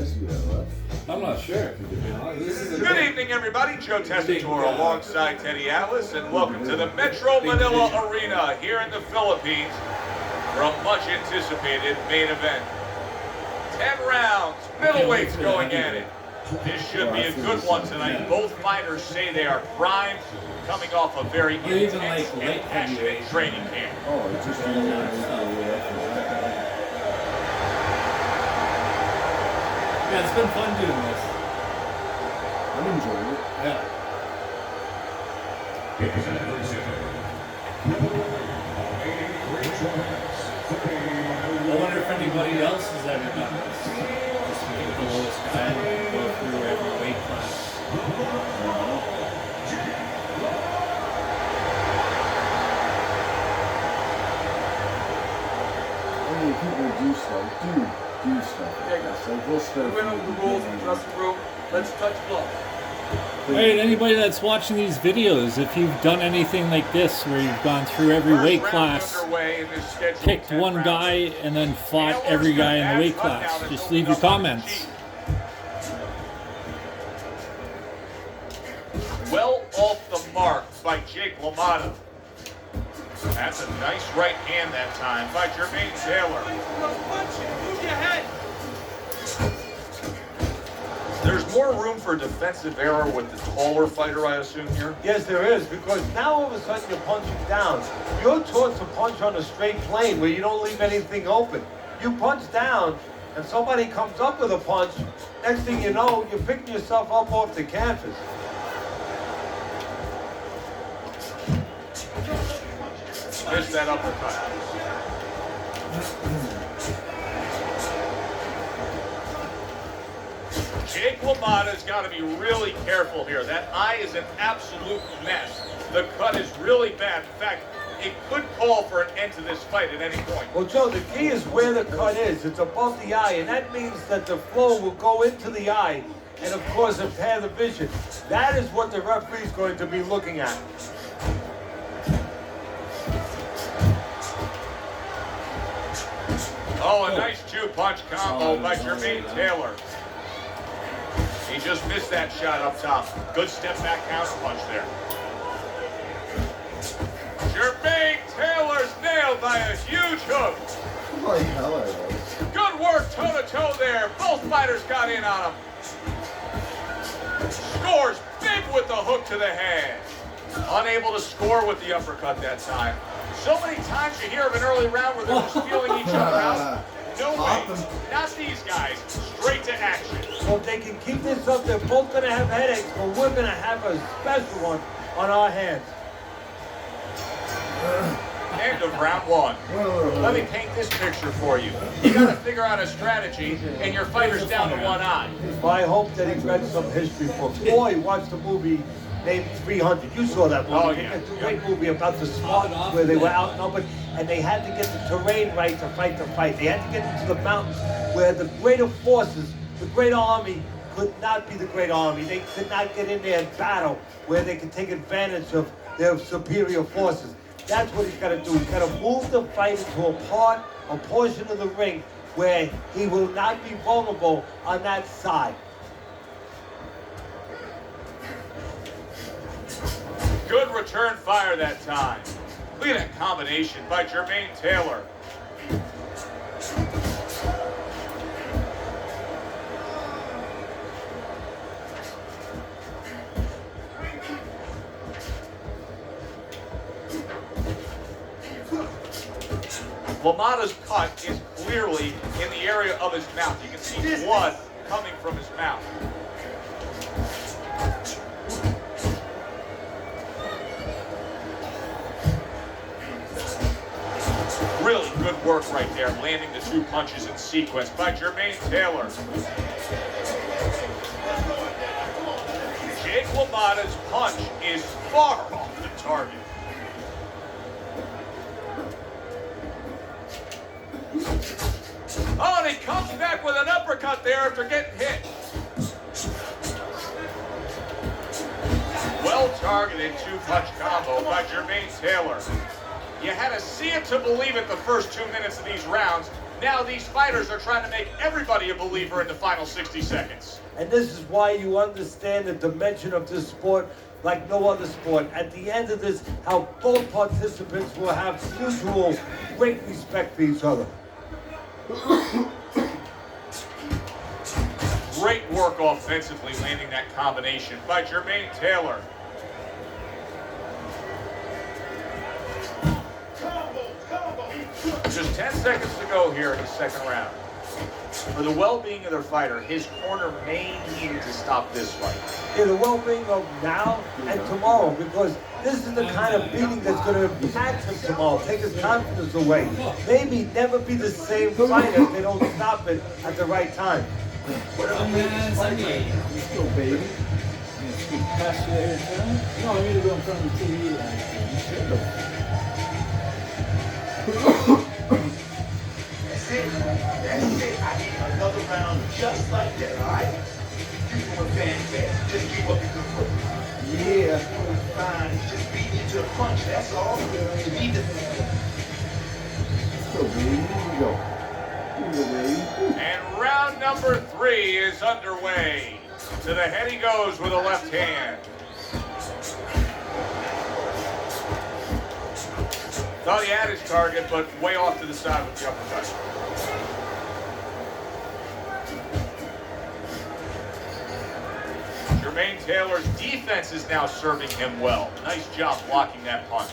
guys do that left? I'm not sure. Good evening, everybody. Joe Tessitore alongside Teddy Atlas, and welcome to the Metro Manila Arena here in the Philippines for a much anticipated main event. 10 rounds, middleweights going at it. This should be a good one tonight. Both fighters say they are primed, coming off a very intense and passionate training camp. Oh, it's just Yeah, it's been fun doing this. I'm enjoying it. Yeah. I wonder if anybody else has ever done this. Just pick the lowest guy and go through every weight class. I mean, people do stuff. Do stuff. Like this. Like, we'll start. We went over the rules in the dressing room. Let's touch blood. Hey, anybody that's watching these videos, if you've done anything like this, where you've gone through every weight class, picked one guy, and then fought every guy in the weight class, just leave your comments. Well off the mark by Jake Lamotta. That's a nice right hand that time by Jermain Taylor. Move your head. There's more room for defensive error with the taller fighter, I assume, here? Yes, there is, because now all of a sudden you're punching down. You're taught to punch on a straight plane where you don't leave anything open. You punch down, and somebody comes up with a punch. Next thing you know, you're picking yourself up off the canvas. Missed that uppercut. Jake Lamotta's got to be really careful here. That eye is an absolute mess. The cut is really bad. In fact, it could call for an end to this fight at any point. Well, Joe, the key is where the cut is. It's above the eye, and that means that the flow will go into the eye and, of course, impair the vision. That is what the referee is going to be looking at. Oh, a nice two-punch combo by Jermain Taylor. He just missed that shot up top. Good step back counter punch there. Jermain Taylor's nailed by a huge hook. Like hell I was. Good work toe-to-toe there. Both fighters got in on him. Scores big with the hook to the head. Unable to score with the uppercut that time. So many times you hear of an early round where they're just feeling each other out. No way. Not these guys. Straight to action. So if they can keep this up, they're both going to have headaches, but we're going to have a special one on our hands. End of round one. Let me paint this picture for you. You got to figure out a strategy, and your fighter's down to one eye. Well, I hope that he read some history books, or he watched the movie named 300. You saw that movie. Oh, yeah. It's a great movie about the Spartans where they were outnumbered, and they had to get the terrain right to fight the fight. They had to get into the mountains where the greater forces, the great army, could not be the great army. They could not get in there and battle where they could take advantage of their superior forces. That's what he's got to do. He's got to move the fight into a portion of the ring where he will not be vulnerable on that side. Good return fire that time. Look at that combination by Jermain Taylor. Lamotta's cut is clearly in the area of his mouth. You can see blood coming from his mouth. Really good work right there, landing the two punches in sequence by Jermain Taylor. Jake Lamotta's punch is far off the target. Oh, and he comes back with an uppercut there after getting hit. Well-targeted two-punch combo by Jermain Taylor. You had to see it to believe it the first 2 minutes of these rounds. Now these fighters are trying to make everybody a believer in the final 60 seconds. And this is why you understand the dimension of this sport like no other sport. At the end of this, how both participants will have mutual great respect for each other. Great work offensively, landing that combination by Jermain Taylor. Just 10 seconds to go here in the second round. For the well-being of their fighter, his corner may need to stop this fight. Yeah, the well-being of now and tomorrow, because this is the kind of beating that's going to impact him tomorrow, take his confidence away. Maybe never be the same fighter if they don't stop it at the right time. Let's go, baby. Pass you there, huh? No, I need to go in front of the TV. That's it. I need another round just like that, all right? You doing fantastic. Just keep up the good work. Yeah. Fine. He's just beating you to the punch, that's all. You need to... Let's go, baby. Here we go. Here we go, baby. And round number 3 is underway. To the head he goes with a left hand. Thought he had his target, but way off to the side with the uppercut. Jermain Taylor's defense is now serving him well. Nice job blocking that punch.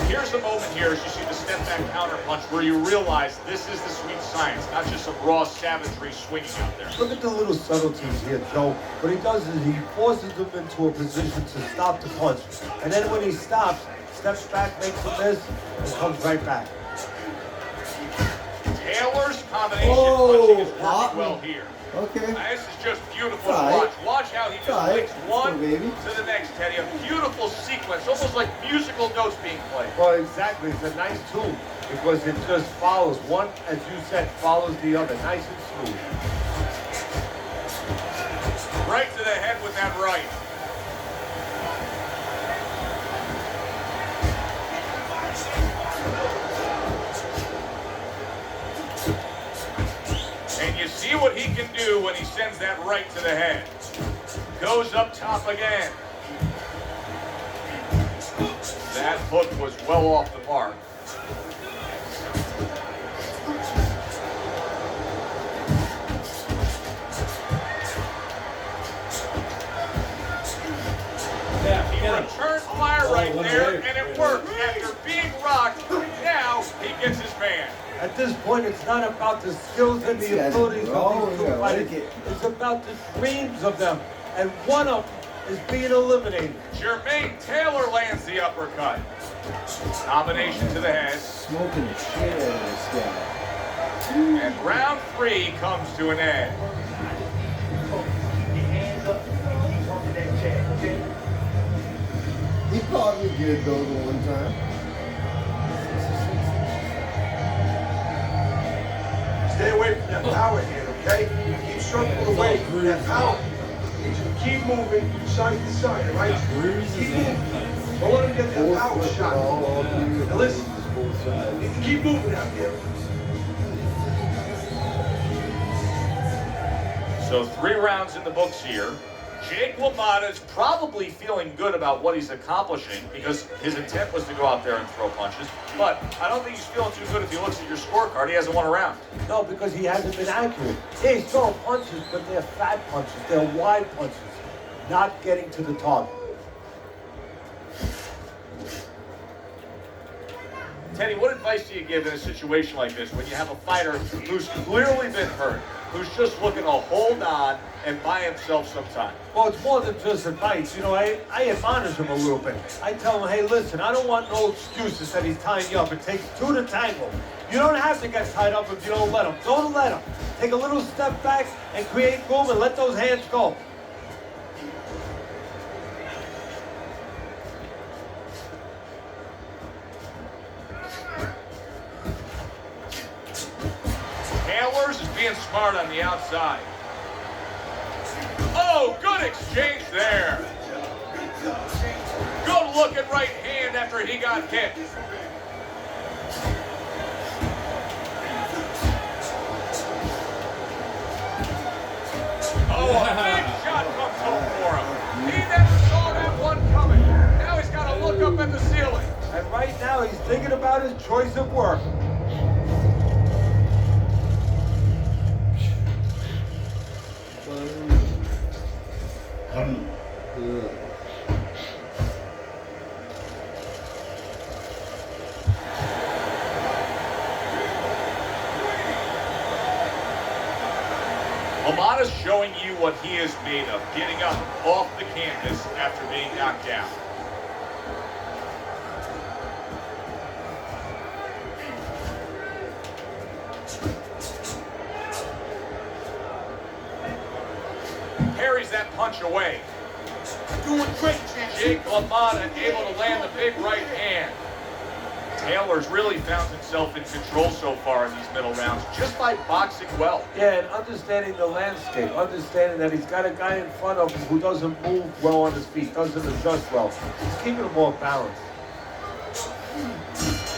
Here's the moment here as you see the step back counter punch where you realize this is the sweet science, not just some raw savagery swinging out there. Look at the little subtleties here, Joe. What he does is he forces them into a position to stop the punch. And then when he stops, steps back, makes a miss, and comes right back. Taylor's combination punching is working hot. well here. Okay. This is just beautiful to Right. watch. Watch how he just Right. links one Go, baby. to the next, Teddy. A beautiful sequence, almost like musical notes being played. Well, exactly. It's a nice tool because it just follows. One, as you said, follows the other. Nice and smooth. Right to the head with that right. And you see what he can do when he sends that right to the head. Goes up top again. That hook was well off the mark. He returned fire right there, and it worked. After being rocked, now he gets his man. At this point, it's not about the skills and the Yes, abilities oh, of these two yeah, fighters. like it. It's about the dreams of them. And one of them is being eliminated. Jermain Taylor lands the uppercut. Combination to the head. Smoking the shit out of this guy. And round 3 comes to an end. Hands up. Keep pumping that jack, okay? He caught me good though the one time. Stay away from that power hand, okay? Keep struggling away from that power. Keep moving side to side, all right? Keep moving. Don't let him get that power shot. Now listen, you can keep moving out there. So 3 rounds in the books here. Jake Lamotta is probably feeling good about what he's accomplishing because his intent was to go out there and throw punches. But I don't think he's feeling too good if he looks at your scorecard. He hasn't won a round. No, because he hasn't been accurate. Yeah, he's throwing punches, but they're fat punches. They're wide punches. Not getting to the target. Teddy, what advice do you give in a situation like this when you have a fighter who's clearly been hurt, who's just looking to hold on and buy himself some time? Well, it's more than just advice. You know, I admonish him a little bit. I tell him, hey, listen, I don't want no excuses that he's tying you up. It takes 2 to tango. You don't have to get tied up if you don't let him. Don't let him. Take a little step back and create room and let those hands go. Taylor's is being smart on the outside. Oh, good exchange there. Good looking right hand after he got hit. up at the ceiling. And right now he's thinking about his choice of work. Lamotta's showing you what he is made of, getting up off the canvas after being knocked down. Parries that punch away. Doing great, Jake LaMotta able to land the big right hand. Taylor's really found himself in control so far in these middle rounds, just by boxing well. Yeah, and understanding the landscape, understanding that he's got a guy in front of him who doesn't move well on his feet, doesn't adjust well. He's keeping him more balanced.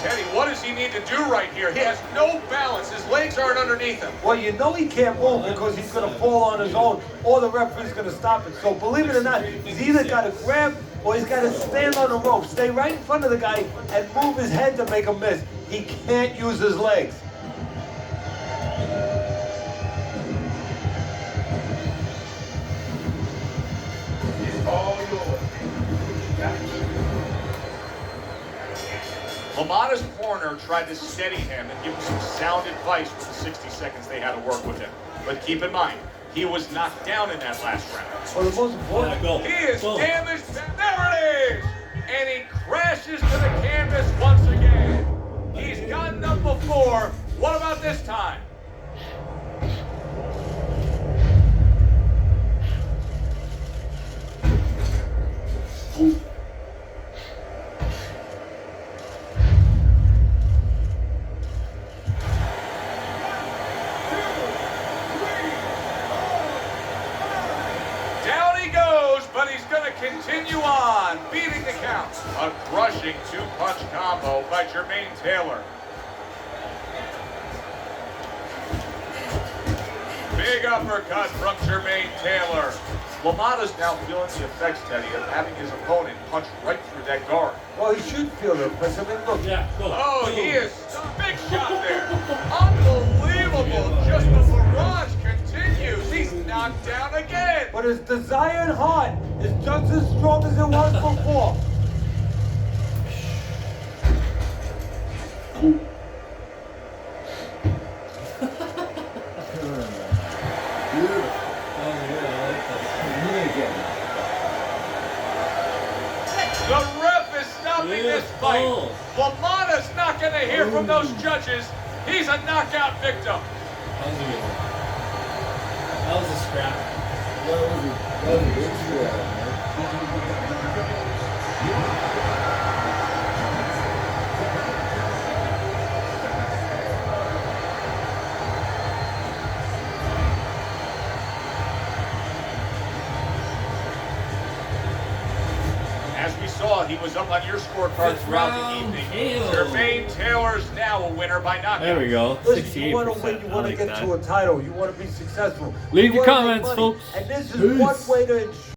Teddy, what does he need to do right here? He has no balance. His legs aren't underneath him. Well, you know he can't move because he's going to fall on his own, or the referee's going to stop it. So believe it or not, he's either got to grab or he's got to stand on the rope, stay right in front of the guy, and move his head to make him miss. He can't use his legs. It's all yours. Lamotta's corner tried to steady him and give him some sound advice with the 60 seconds they had to work with him. But keep in mind, he was knocked down in that last round. Well, the most important... He is damaged. There it is! And he crashes to the canvas once again. He's gotten up before. What about this time? But he's going to continue on, beating the count. A crushing two-punch combo by Jermain Taylor. Big uppercut from Jermain Taylor. Lamotta's now feeling the effects, Teddy, of having his opponent punch right through that guard. Well, he should feel it, because I mean, look. Oh, he is. Big shot there. Unbelievable. Just the barrage continues. He's knocked down again. But his desire and heart is just as strong as it was before. The ref is stopping this fight. Lamotta's not going to hear from those judges. He's a knockout victim. That was a scrap. That was a big scrap. As we saw, he was up on your scorecard throughout the evening. Jermain Taylor's now a winner by knockout. There we go. Listen, 68%. you want to win, you want to get to a title, you want to be successful. Leave You your wanna make comments, money. folks. And this is one way to ensure